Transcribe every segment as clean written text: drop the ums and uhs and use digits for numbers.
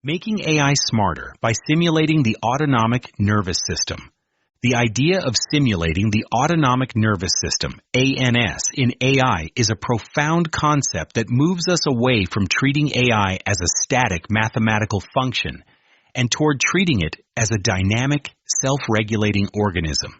Making AI smarter by simulating the autonomic nervous system. The idea of simulating the autonomic nervous system, ANS, in AI is a profound concept that moves us away from treating AI as a static mathematical function and toward treating it as a dynamic, self-regulating organism.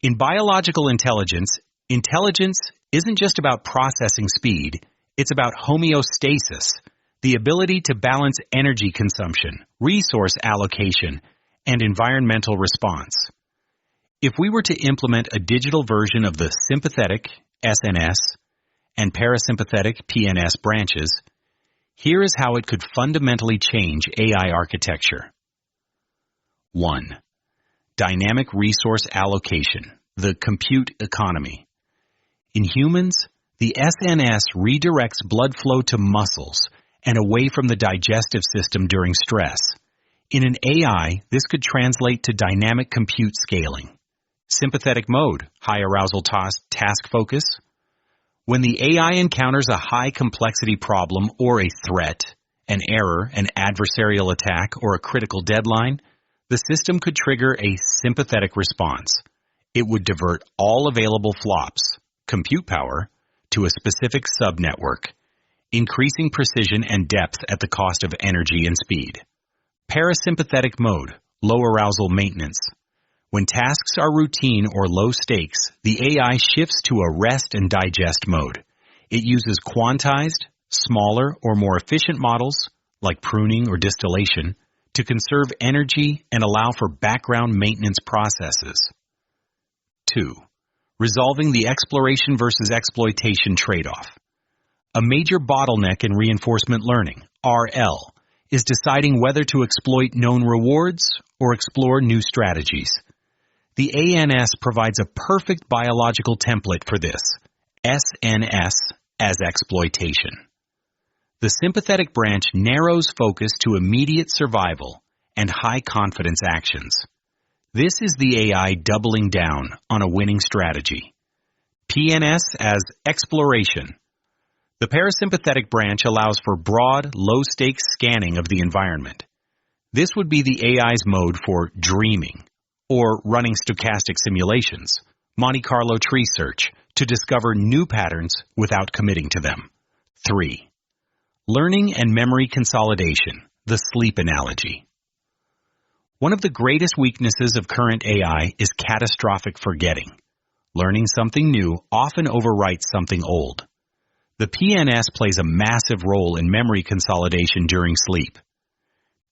In biological intelligence, intelligence isn't just about processing speed, it's about homeostasis, the ability to balance energy consumption, resource allocation, and environmental response. If we were to implement a digital version of the sympathetic, SNS, and parasympathetic, PNS branches, here is how it could fundamentally change AI architecture. 1. Dynamic resource allocation, the compute economy. In humans, the SNS redirects blood flow to muscles and away from the digestive system during stress. In an AI, this could translate to dynamic compute scaling. Sympathetic mode, high arousal task focus. When the AI encounters a high complexity problem or a threat, an error, an adversarial attack, or a critical deadline, the system could trigger a sympathetic response. It would divert all available flops, compute power, to a specific subnetwork, increasing precision and depth at the cost of energy and speed. Parasympathetic mode, low arousal maintenance. When tasks are routine or low stakes, the AI shifts to a rest and digest mode. It uses quantized, smaller, or more efficient models, like pruning or distillation, to conserve energy and allow for background maintenance processes. 2. Resolving the exploration versus exploitation trade-off. A major bottleneck in reinforcement learning, RL, is deciding whether to exploit known rewards or explore new strategies. The ANS provides a perfect biological template for this, SNS as exploitation. The sympathetic branch narrows focus to immediate survival and high-confidence actions. This is the AI doubling down on a winning strategy. PNS as exploration. The parasympathetic branch allows for broad, low-stakes scanning of the environment. This would be the AI's mode for dreaming, or running stochastic simulations, Monte Carlo tree search, to discover new patterns without committing to them. 3. Learning and memory consolidation, the sleep analogy. One of the greatest weaknesses of current AI is catastrophic forgetting. Learning something new often overwrites something old. The PNS plays a massive role in memory consolidation during sleep.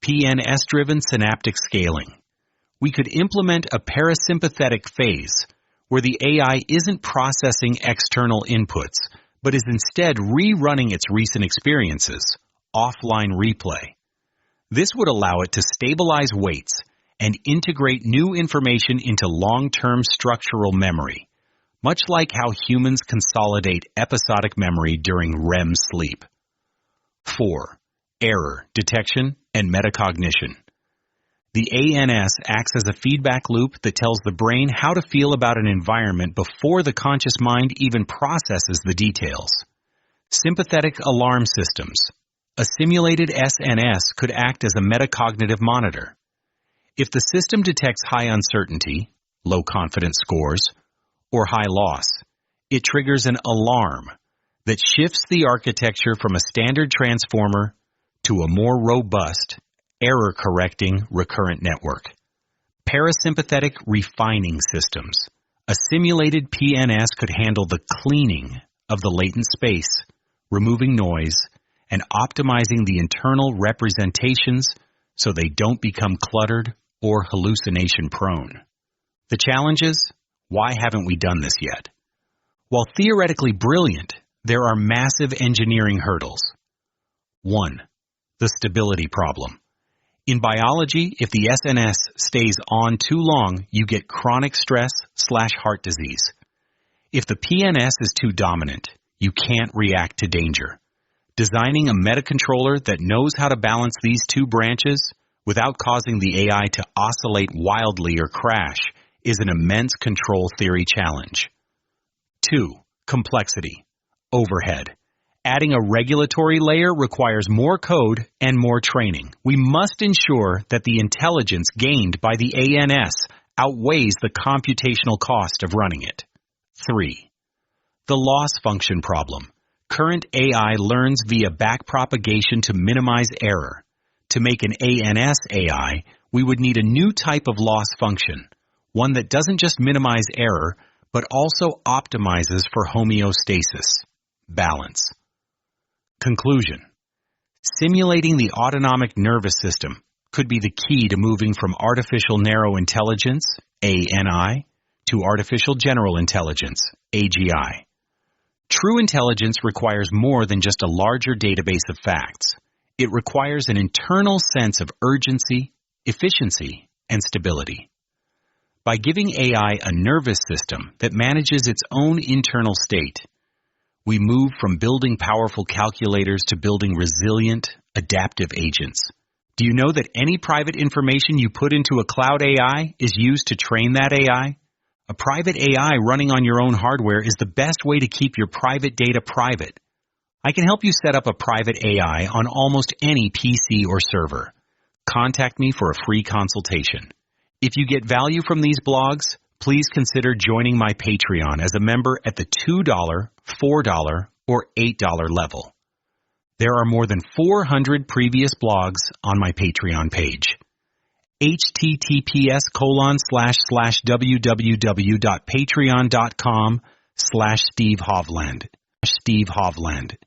PNS-driven synaptic scaling. We could implement a parasympathetic phase where the AI isn't processing external inputs, but is instead rerunning its recent experiences, offline replay. This would allow it to stabilize weights and integrate new information into long-term structural memory, much like how humans consolidate episodic memory during REM sleep. 4. Error detection and metacognition. The ANS acts as a feedback loop that tells the brain how to feel about an environment before the conscious mind even processes the details. Sympathetic alarm systems. A simulated SNS could act as a metacognitive monitor. If the system detects high uncertainty, low confidence scores, or high loss, it triggers an alarm that shifts the architecture from a standard transformer to a more robust, error-correcting recurrent network. Parasympathetic refining systems. A simulated PNS could handle the cleaning of the latent space, removing noise, and optimizing the internal representations so they don't become cluttered or hallucination-prone. The challenges? Why haven't we done this yet? While theoretically brilliant, there are massive engineering hurdles. 1. The stability problem. In biology, if the SNS stays on too long, you get chronic stress/heart disease. If the PNS is too dominant, you can't react to danger. Designing a metacontroller that knows how to balance these two branches without causing the AI to oscillate wildly or crash is an immense control theory challenge. 2. Complexity. Overhead. Adding a regulatory layer requires more code and more training. We must ensure that the intelligence gained by the ANS outweighs the computational cost of running it. 3. The loss function problem. Current AI learns via backpropagation to minimize error. To make an ANS AI, we would need a new type of loss function, one that doesn't just minimize error, but also optimizes for homeostasis, balance. Conclusion. Simulating the autonomic nervous system could be the key to moving from artificial narrow intelligence, ANI, to artificial general intelligence, AGI. True intelligence requires more than just a larger database of facts. It requires an internal sense of urgency, efficiency, and stability. By giving AI a nervous system that manages its own internal state, we move from building powerful calculators to building resilient, adaptive agents. Do you know that any private information you put into a cloud AI is used to train that AI? A private AI running on your own hardware is the best way to keep your private data private. I can help you set up a private AI on almost any PC or server. Contact me for a free consultation. If you get value from these blogs, please consider joining my Patreon as a member at the $2, $4, or $8 level. There are more than 400 previous blogs on my Patreon page. https://www.patreon.com/Steve Hovland.